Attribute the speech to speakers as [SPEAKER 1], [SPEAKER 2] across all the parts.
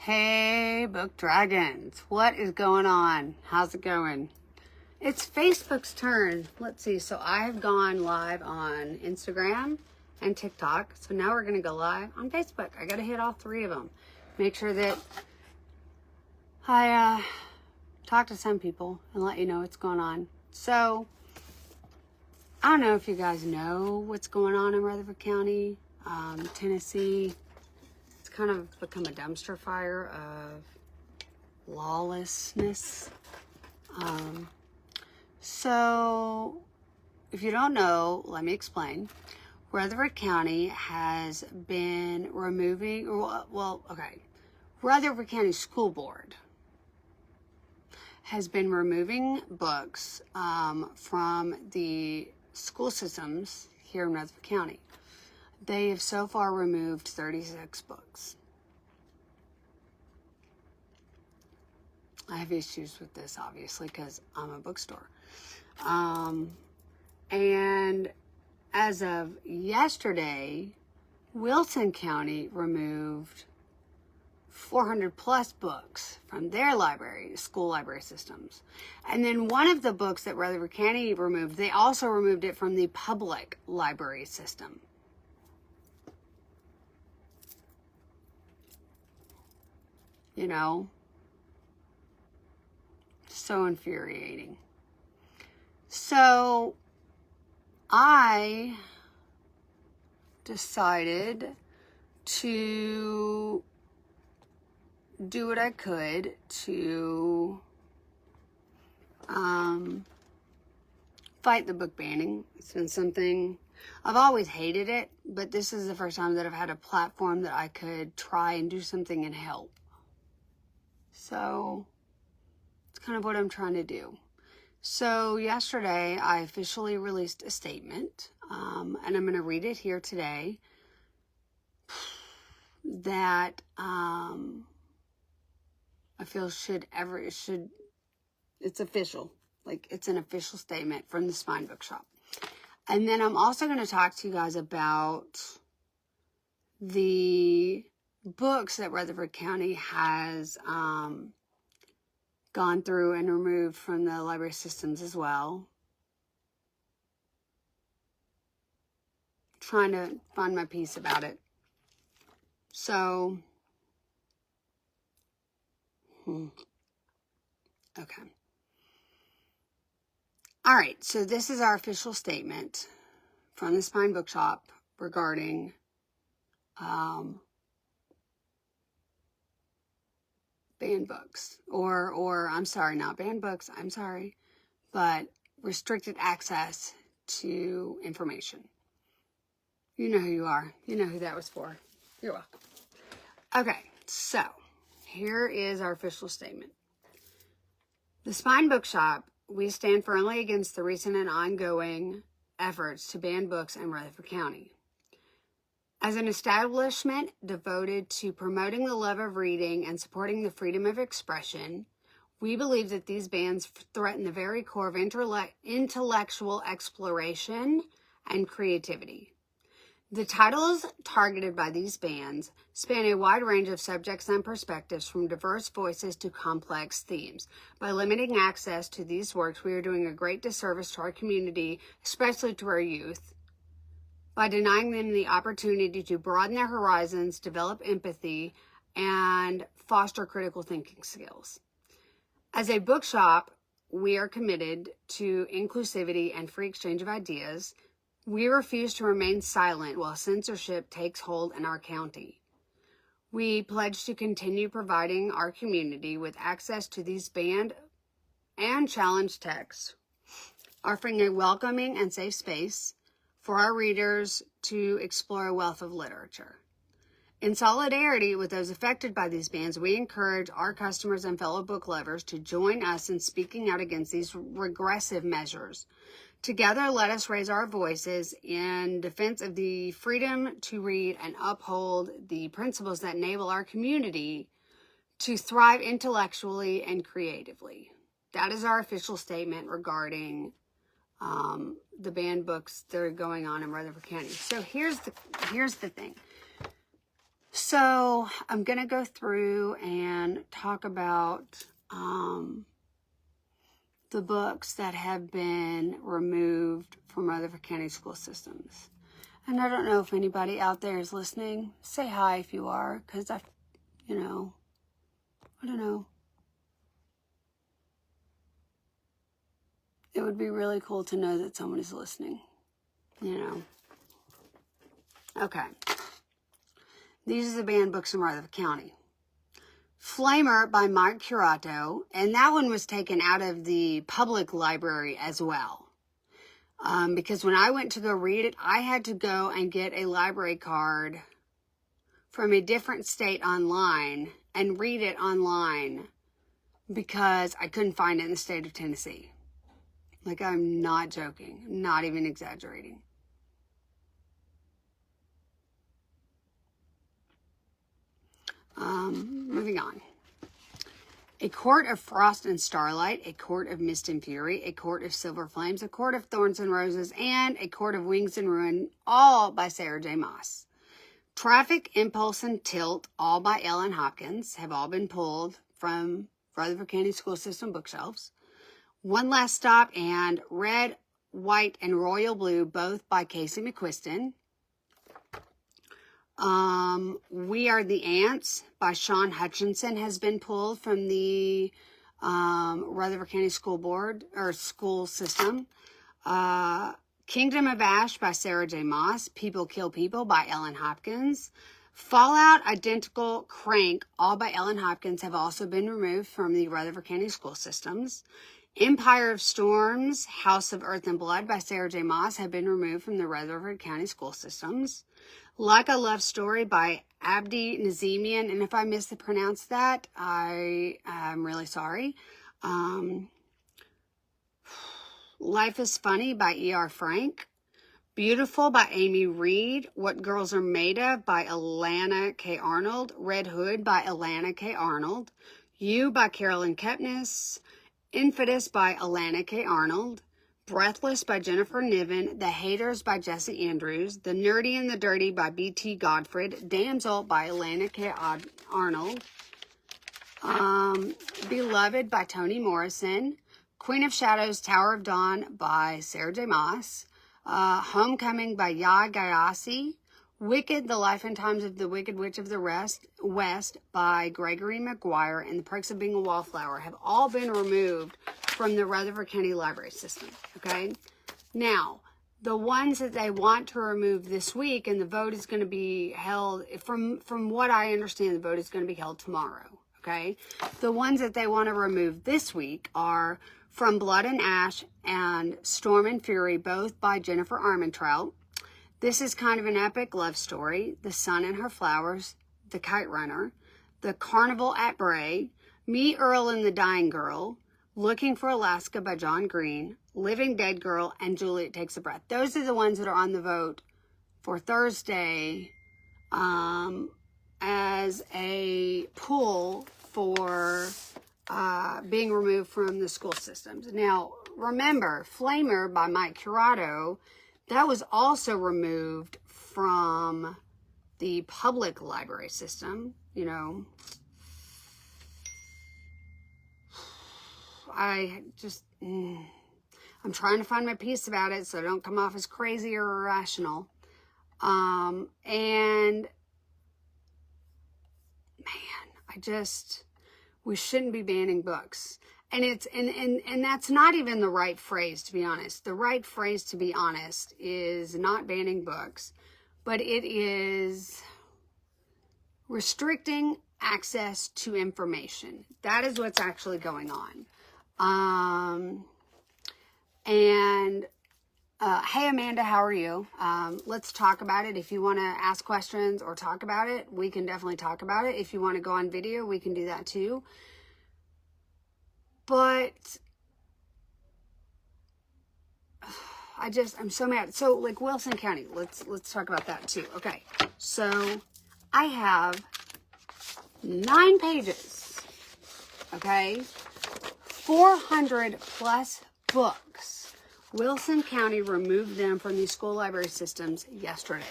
[SPEAKER 1] Hey, Book Dragons. What is going on? How's it going? It's Facebook's turn. Let's see. So I've gone live on Instagram and TikTok. So now we're going to go live on Facebook. I got to hit all three of them. Make sure that I talk to some people and let you know what's going on. So I don't know if you guys know what's going on in Rutherford County, Tennessee. Kind of become a dumpster fire of lawlessness. So if you don't know, let me explain. Rutherford County has been removing, Rutherford County School Board has been removing books from the school systems here in Rutherford County. They have so far removed 36 books. I have issues with this, obviously, because I'm a bookstore. And as of yesterday, Wilson County removed 400 plus books from their library, school library systems. And then one of the books that Rutherford County removed, they also removed it from the public library system. You know, so infuriating. So I decided to do what I could to fight the book banning. It's been something, I've always hated it, but this is the first time that I've had a platform that I could try and do something and help. So it's kind of what I'm trying to do. So yesterday I officially released a statement, and I'm going to read it here today, that I feel it's official. Like, it's an official statement from the Spine Bookshop. And then I'm also going to talk to you guys about the books that Rutherford County has gone through and removed from the library systems as well. Trying to find my piece about it. So, okay. All right, so this is our official statement from the Spine Bookshop regarding banned books, or I'm sorry, not banned books, I'm sorry, but restricted access to information. You know who you are. You know who that was for. You're welcome. Okay, so here is our official statement. The Spine Bookshop, we stand firmly against the recent and ongoing efforts to ban books in Rutherford County. As an establishment devoted to promoting the love of reading and supporting the freedom of expression, we believe that these bans threaten the very core of intellectual exploration and creativity. The titles targeted by these bans span a wide range of subjects and perspectives, from diverse voices to complex themes. By limiting access to these works, we are doing a great disservice to our community, especially to our youth, by denying them the opportunity to broaden their horizons, develop empathy, and foster critical thinking skills. As a bookshop, we are committed to inclusivity and free exchange of ideas. We refuse to remain silent while censorship takes hold in our county. We pledge to continue providing our community with access to these banned and challenged texts, offering a welcoming and safe space for our readers to explore a wealth of literature. In solidarity with those affected by these bans, we encourage our customers and fellow book lovers to join us in speaking out against these regressive measures. Together, let us raise our voices in defense of the freedom to read and uphold the principles that enable our community to thrive intellectually and creatively. That is our official statement regarding the banned books that are going on in Rutherford County. So here's the thing. So I'm going to go through and talk about the books that have been removed from Rutherford County school systems. And I don't know if anybody out there is listening. Say hi if you are, because I don't know. It would be really cool to know that someone is listening, Okay. These are the banned books in Rutherford County. Flamer by Mike Curato, and that one was taken out of the public library as well. Because when I went to go read it, I had to go and get a library card from a different state online and read it online because I couldn't find it in the state of Tennessee. Like, I'm not joking, not even exaggerating. Moving on. A Court of Frost and Starlight, A Court of Mist and Fury, A Court of Silver Flames, A Court of Thorns and Roses, and A Court of Wings and Ruin, all by Sarah J. Maas. Traffic, Impulse, and Tilt, all by Ellen Hopkins, have all been pulled from Rutherford County School System bookshelves. One Last Stop and Red, White, and Royal Blue, both by Casey McQuiston. We Are the Ants by Sean Hutchinson has been pulled from the Rutherford County School Board or school system. Kingdom of Ash by Sarah J. Maas. People Kill People by Ellen Hopkins. Fallout, Identical, Crank, all by Ellen Hopkins, have also been removed from the Rutherford County school systems. Empire of Storms, House of Earth and Blood by Sarah J. Maas have been removed from the Rutherford County school systems. Like a Love Story by Abdi Nazemian, and if I mispronounced that, I'm really sorry. Life is Funny by E.R. Frank. Beautiful by Amy Reed. What Girls Are Made Of by Alana K. Arnold. Red Hood by Alana K. Arnold. You by Carolyn Kepnes. Infidus by Alana K. Arnold. Breathless by Jennifer Niven. The Haters by Jesse Andrews. The Nerdy and the Dirty by B.T. Godfred. Damsel by Alana K. Arnold. Beloved by Toni Morrison. Queen of Shadows, Tower of Dawn by Sarah J. Maas. Homecoming by Yaa Gyasi. Wicked, The Life and Times of the Wicked Witch of the West by Gregory McGuire, and The Perks of Being a Wallflower have all been removed from the Rutherford County Library System, okay? Now, the ones that they want to remove this week, and the vote is going to be held, from what I understand, the vote is going to be held tomorrow, okay? The ones that they want to remove this week are From Blood and Ash and Storm and Fury, both by Jennifer Armentrout. This is kind of an epic love story. The Sun and Her Flowers, The Kite Runner, The Carnival at Bray, Me, Earl, and the Dying Girl, Looking for Alaska by John Green, Living Dead Girl, and Juliet Takes a Breath. Those are the ones that are on the vote for Thursday as a pool for being removed from the school systems. Now, remember, Flamer by Mike Curato, that was also removed from the public library system, I'm trying to find my peace about it so I don't come off as crazy or irrational. And man, we shouldn't be banning books. And and that's not even the right phrase, to be honest. The right phrase, to be honest, is not banning books, but it is restricting access to information. That is what's actually going on. Hey Amanda, how are you? Let's talk about it. If you want to ask questions or talk about it, we can definitely talk about it. If you want to go on video, we can do that too. But I'm so mad. So like Wilson County, let's talk about that too. Okay. So I have 9 pages. Okay. 400 plus books. Wilson County removed them from the school library systems yesterday.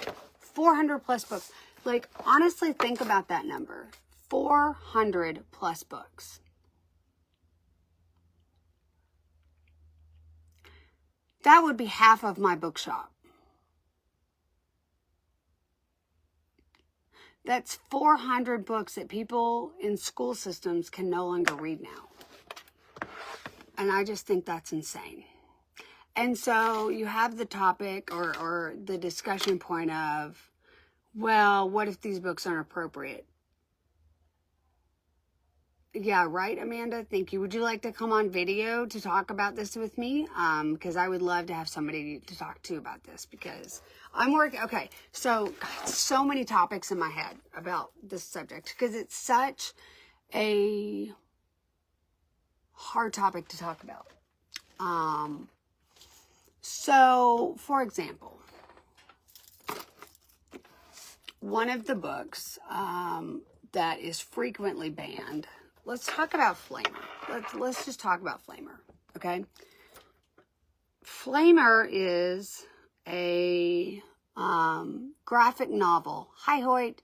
[SPEAKER 1] 400 plus books. Like, honestly, think about that number. 400 plus books. That would be half of my bookshop. That's 400 books that people in school systems can no longer read now. And I just think that's insane. And so you have the topic or the discussion point of, well, what if these books aren't appropriate? Yeah, right, Amanda? Thank you. Would you like to come on video to talk about this with me? Because I would love to have somebody to talk to about this, because I'm working. Okay, so so many topics in my head about this subject, because it's such a hard topic to talk about. So, for example, one of the books that is frequently banned. Let's talk about Flamer. Let's just talk about Flamer, okay? Flamer is a graphic novel, hi Hoyt,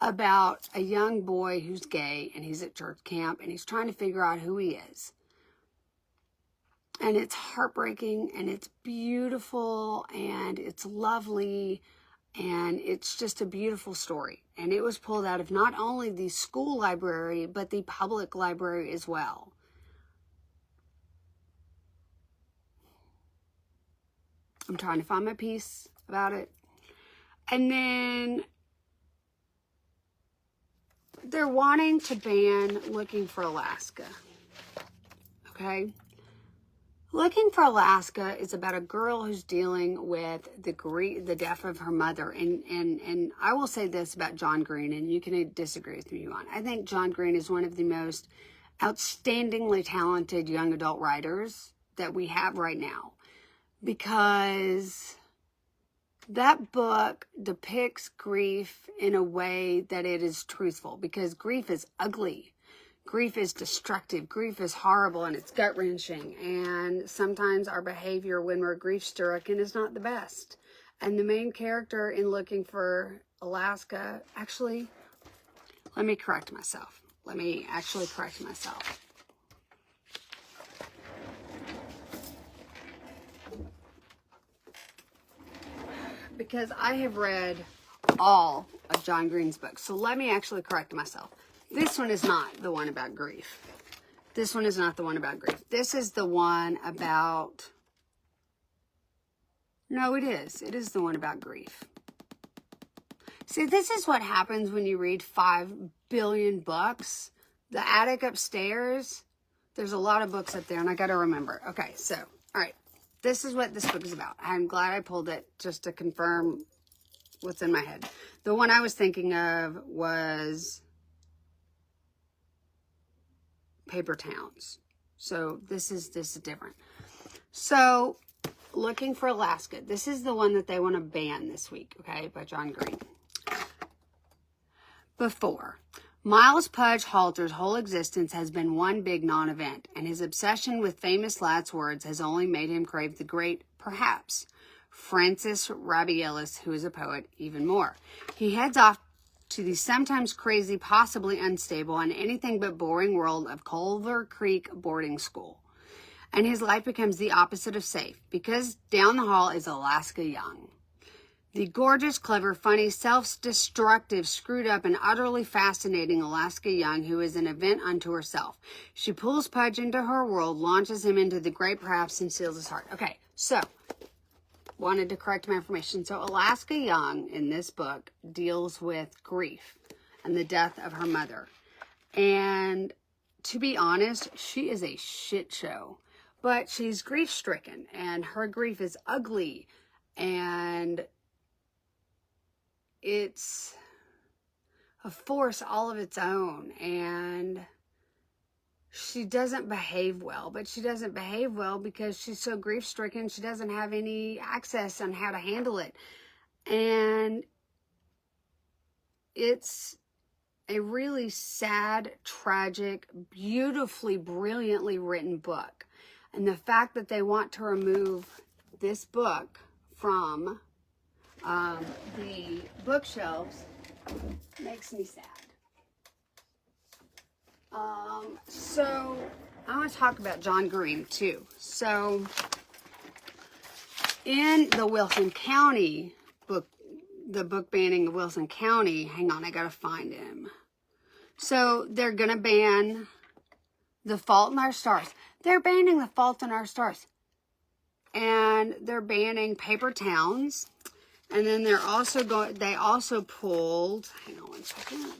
[SPEAKER 1] about a young boy who's gay, and he's at church camp, and he's trying to figure out who he is. And it's heartbreaking, and it's beautiful, and it's lovely, and it's just a beautiful story. And it was pulled out of not only the school library, but the public library as well. I'm trying to find my piece about it. And then they're wanting to ban Looking for Alaska. Okay? Looking for Alaska is about a girl who's dealing with the death of her mother. And I will say this about John Green, and you can disagree with me on. I think John Green is one of the most outstandingly talented young adult writers that we have right now, because that book depicts grief in a way that it is truthful, because grief is ugly. Grief is destructive. Grief is horrible, and it's gut-wrenching. And sometimes our behavior when we're grief-stricken is not the best. And the main character in Looking for Alaska, actually, let me correct myself. Because I have read all of John Green's books. So let me actually correct myself. This one is not the one about grief. This is the one about... No, it is. It is the one about grief. See, this is what happens when you read 5 billion books. The attic upstairs, there's a lot of books up there, and I got to remember. Okay, so, all right. This is what this book is about. I'm glad I pulled it just to confirm what's in my head. The one I was thinking of was Paper Towns. So this is different. So Looking for Alaska. This is the one that they want to ban this week, okay, by John Green. Before, Miles Pudge Halter's whole existence has been one big non-event, and his obsession with famous lad's words has only made him crave the great, perhaps, Francis Rabelais, who is a poet, even more. He heads off to the sometimes crazy, possibly unstable, and anything but boring world of Culver Creek boarding school. And his life becomes the opposite of safe, because down the hall is Alaska Young. The gorgeous, clever, funny, self-destructive, screwed up, and utterly fascinating Alaska Young, who is an event unto herself. She pulls Pudge into her world, launches him into the great perhaps, and seals his heart. Okay, so, wanted to correct my information. So Alaska Young, in this book, deals with grief and the death of her mother. And to be honest, she is a shit show. But she's grief-stricken, and her grief is ugly, and it's a force all of its own, and she doesn't behave well, but she doesn't behave well because she's so grief-stricken, she doesn't have any access on how to handle it. And it's a really sad, tragic, beautifully, brilliantly written book. And the fact that they want to remove this book from the bookshelves Makes me sad. So I want to talk about John Green too. So in the Wilson County book, the book banning of Wilson County, hang on, I gotta find him. So they're gonna ban The Fault in Our Stars. They're banning The Fault in Our Stars. And they're banning Paper Towns. And then they're also they also pulled, hang on one second.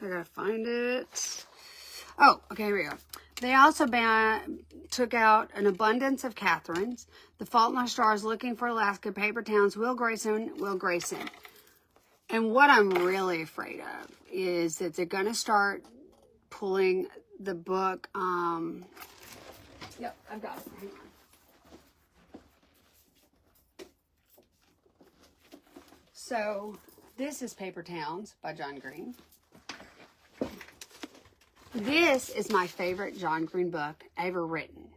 [SPEAKER 1] I gotta find it. Oh, okay, here we go. They also took out An Abundance of Catherines, The Fault in Our Stars, Looking for Alaska, Paper Towns, Will Grayson. And what I'm really afraid of is that they're going to start pulling the book. Yep, I've got it. Hang on. So this is Paper Towns by John Green. This is my favorite John Green book ever written.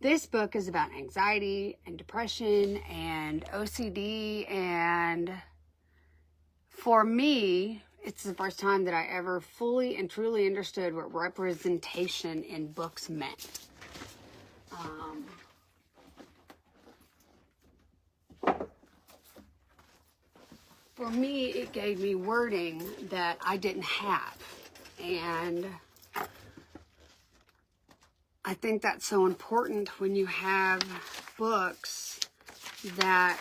[SPEAKER 1] This book is about anxiety and depression and OCD, and for me, it's the first time that I ever fully and truly understood what representation in books meant. For me, it gave me wording that I didn't have. And I think that's so important when you have books that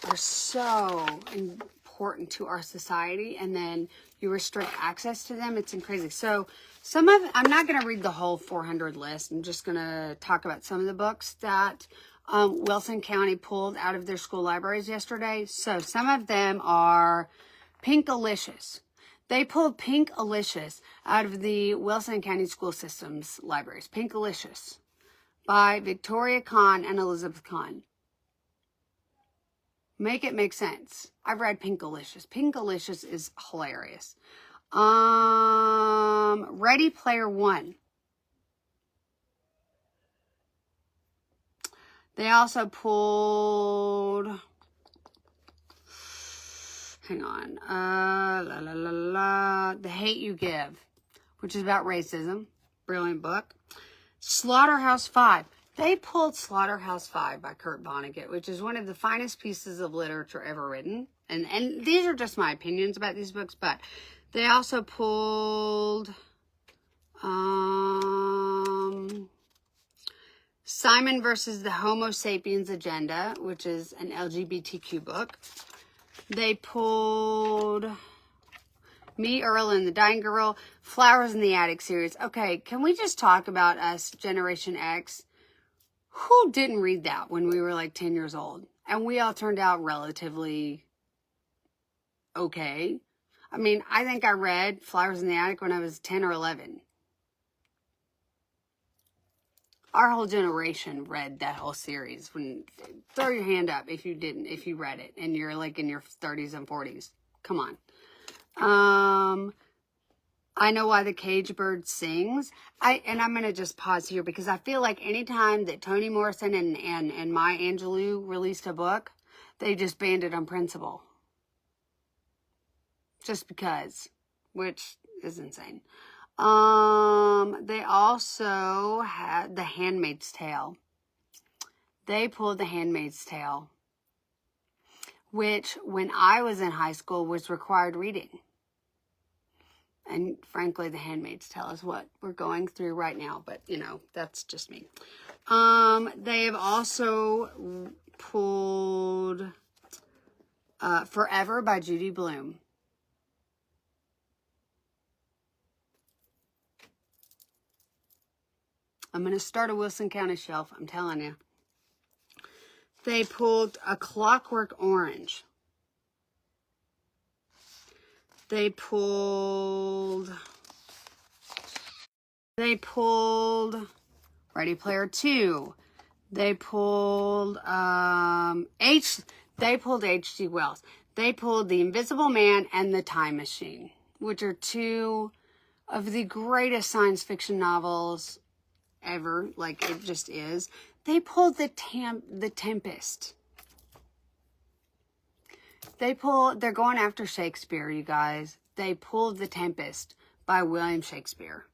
[SPEAKER 1] are so important to our society, and then you restrict access to them. It's crazy. So I'm not going to read the whole 400 list. I'm just going to talk about some of the books that Wilson County pulled out of their school libraries yesterday. So some of them are Pink-alicious. They pulled Pink-alicious out of the Wilson County School System's libraries. Pink-alicious by Victoria Kahn and Elizabeth Kahn. Make it make sense. I've read Pink-alicious. Pink-alicious is hilarious. Ready Player One. They also pulled, hang on, The Hate U Give, which is about racism. Brilliant book. Slaughterhouse-Five. They pulled Slaughterhouse-Five by Kurt Vonnegut, which is one of the finest pieces of literature ever written. And these are just my opinions about these books, but they also pulled Simon versus the Homo Sapiens Agenda, which is an LGBTQ book. They pulled Me, Earl, and the Dying Girl, Flowers in the Attic series. Okay, can we just talk about us, Generation X? Who didn't read that when we were like 10 years old? And we all turned out relatively okay. I mean, I think I read Flowers in the Attic when I was 10 or 11. Our whole generation read that whole series. Throw your hand up if you didn't, if you read it and you're like in your 30s and 40s. Come on. I Know Why the Cage Bird Sings. And I'm going to just pause here because I feel like anytime that Toni Morrison and Maya Angelou released a book, they just banned it on principle. Just because, which is insane. They also had The Handmaid's Tale. They pulled The Handmaid's Tale, which when I was in high school was required reading. And frankly, The Handmaid's Tale is what we're going through right now, but you know, that's just me. They have also pulled Forever by Judy Blume. I'm going to start a Wilson County shelf, I'm telling you. They pulled A Clockwork Orange. They pulled Ready Player Two. They pulled H.G. Wells. They pulled The Invisible Man and The Time Machine, which are two of the greatest science fiction novels ever. Like, it just is. They pulled The Tempest. They're going after Shakespeare, you guys. They pulled The Tempest by William Shakespeare.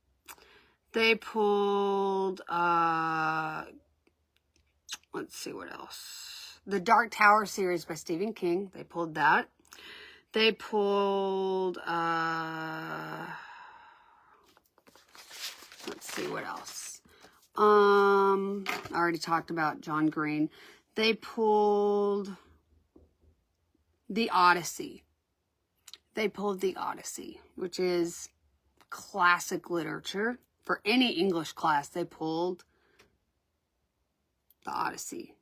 [SPEAKER 1] They pulled, let's see what else. The Dark Tower series by Stephen King. They pulled that. They pulled, let's see what else. I already talked about John Green. They pulled The Odyssey. They pulled The Odyssey, which is classic literature. For any English class, they pulled The Odyssey.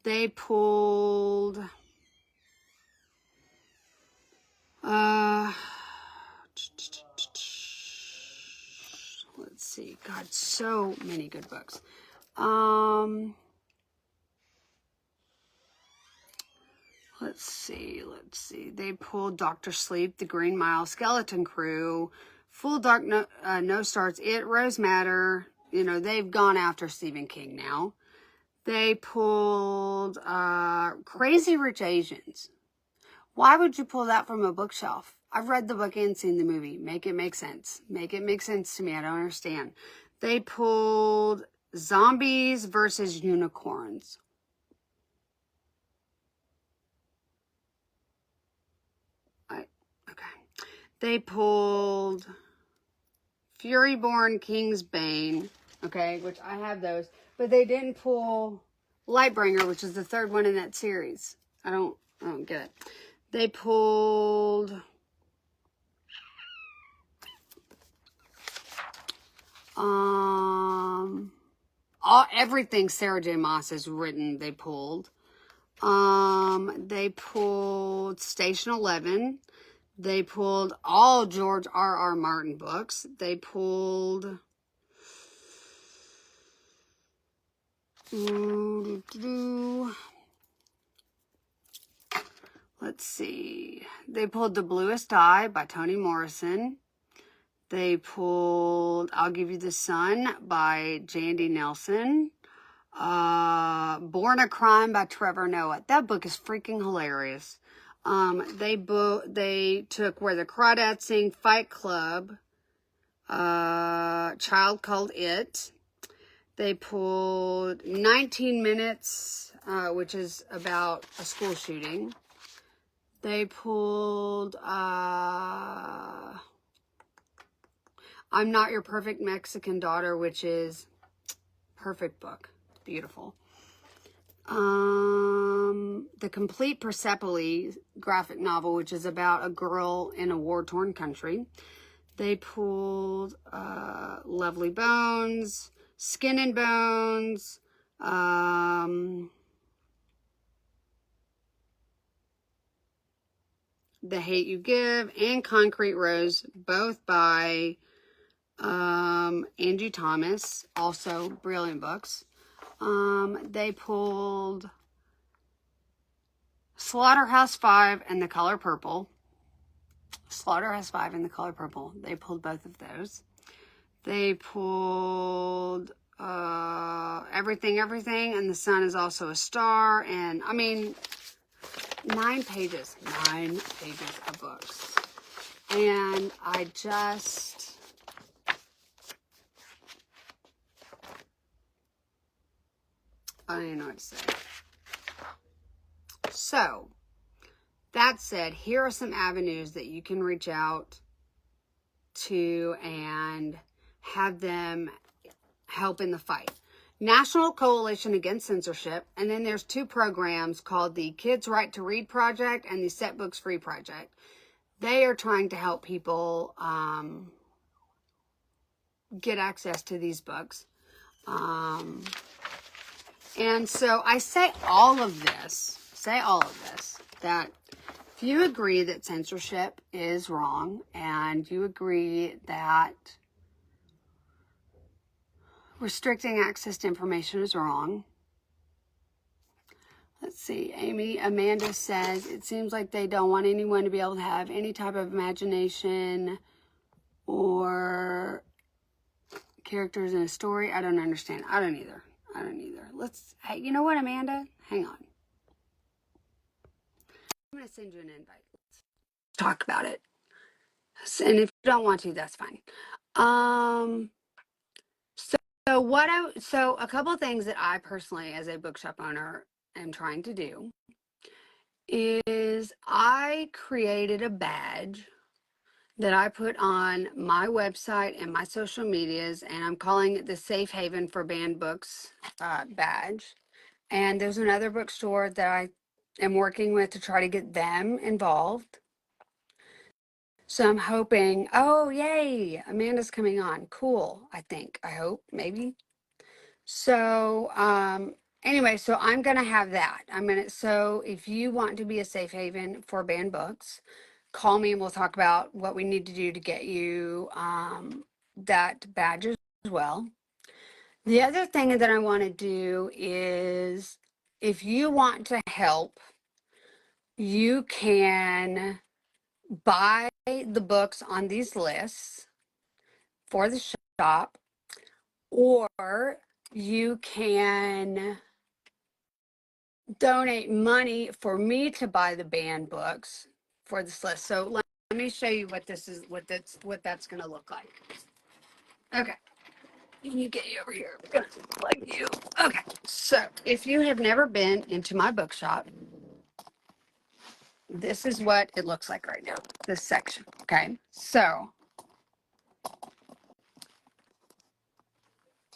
[SPEAKER 1] They pulled, let's see. God, so many good books. Let's see. They pulled Dr. Sleep, The Green Mile, Skeleton Crew, Full Dark, No Stars, It, Rose Madder. You know, they've gone after Stephen King now. They pulled Crazy Rich Asians. Why would you pull that from a bookshelf? I've read the book and seen the movie. Make it make sense. Make it make sense to me. I don't understand. They pulled Zombies versus Unicorns. Okay. They pulled Furyborn King's Bane. Okay, which I have those. But they didn't pull Lightbringer, which is the third one in that series. I don't get it. They pulled everything Sarah J. Maas has written, they pulled. They pulled Station 11. They pulled all George R.R. Martin books. They pulled let's see. They pulled The Bluest Eye by Toni Morrison. They pulled I'll Give You the Sun by Jandy Nelson. Born a Crime by Trevor Noah. That book is freaking hilarious. They took Where the Crawdads Sing, Fight Club, Child Called It. They pulled 19 Minutes, which is about a school shooting. They pulled I'm Not Your Perfect Mexican Daughter, which is perfect book. It's beautiful. The Complete Persepolis graphic novel, which is about a girl in a war-torn country. They pulled Lovely Bones, Skin and Bones, The Hate You Give, and Concrete Rose, both by Angie Thomas, also brilliant books. They pulled Slaughterhouse-Five and The Color Purple. Slaughterhouse-Five and The Color Purple. They pulled both of those. They pulled Everything, and The Sun Is Also a Star. And, I mean, 9 pages of books. And I don't even know what to say. So, that said, here are some avenues that you can reach out to and have them help in the fight. National Coalition Against Censorship, and then there's 2 programs called the Kids Right to Read Project and the Set Books Free Project. They are trying to help people get access to these books. And so I say all of this, that if you agree that censorship is wrong and you agree that restricting access to information is wrong. Let's see, Amanda says, it seems like they don't want anyone to be able to have any type of imagination or characters in a story. I don't understand. I don't either. Hey, you know what, Amanda? Hang on. I'm going to send you an invite. Let's talk about it. And if you don't want to, that's fine. So a couple of things that I personally, as a bookshop owner, am trying to do is I created a badge that I put on my website and my social medias, and I'm calling it the Safe Haven for Banned Books badge. And there's another bookstore that I am working with to try to get them involved. So I'm hoping, oh, yay, Amanda's coming on. Cool, I think, I hope, maybe. So, anyway, so I'm going to have that. So if you want to be a safe haven for banned books, call me and we'll talk about what we need to do to get you, that badge as well. The other thing that I want to do is if you want to help, you can buy the books on these lists for the shop, or you can donate money for me to buy the banned books for this list. So let me show you what this is, what that's going to look like. Okay. Let me get you over here. I'm gonna plug you. Okay. So if you have never been into my bookshop, this is what it looks like right now, this section. Okay. So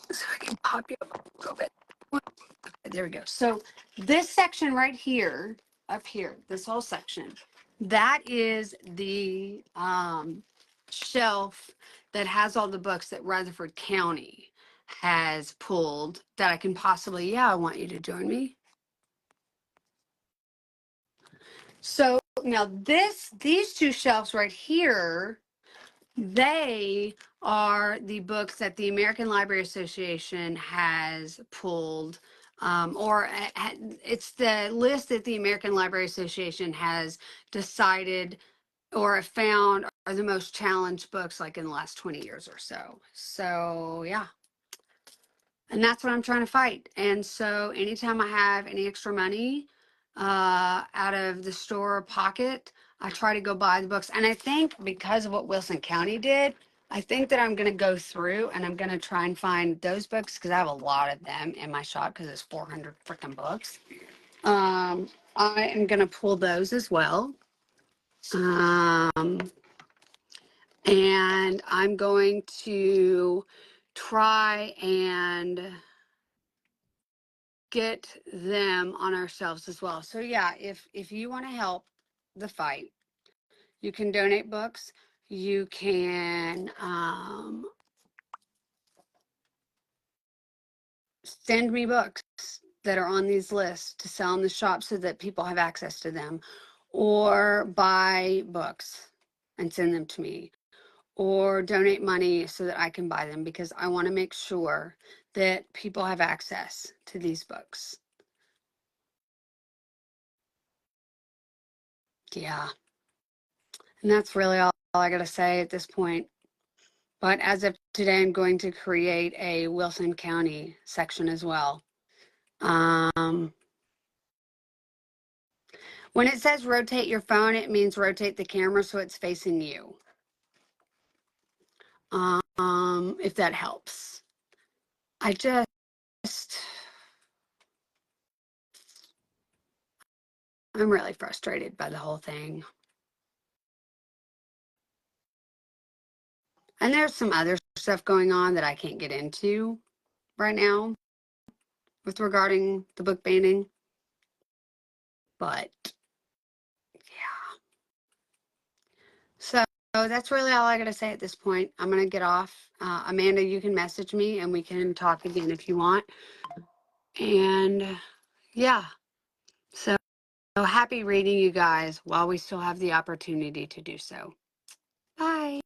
[SPEAKER 1] I can pop you up a little bit. There we go. So this section right here, up here, this whole section, that is the shelf that has all the books that Rutherford County has pulled that I can possibly, yeah, I want you to join me. So now these two shelves right here, they are the books that the American Library Association has pulled, it's the list that the American Library Association has decided or found are the most challenged books like in the last 20 years or so. So yeah. And that's what I'm trying to fight. And so anytime I have any extra money out of the store pocket, I try to go buy the books. And I think because of what Wilson County did, I think that I'm going to go through and I'm going to try and find those books because I have a lot of them in my shop because it's 400 freaking books. I am going to pull those as well. And I'm going to try and get them on our shelves as well. So yeah, if you want to help the fight, you can donate books. You can send me books that are on these lists to sell in the shop so that people have access to them, or buy books and send them to me, or donate money so that I can buy them because I want to make sure that people have access to these books. Yeah. And that's really all I got to say at this point. But as of today, I'm going to create a Wilson County section as well. When it says rotate your phone, it means rotate the camera so it's facing you. If that helps. I'm really frustrated by the whole thing. And there's some other stuff going on that I can't get into right now with regarding the book banning. But yeah. So that's really all I got to say at this point. I'm going to get off. Amanda, you can message me and we can talk again if you want. And yeah. So happy reading, you guys, while we still have the opportunity to do so. Bye.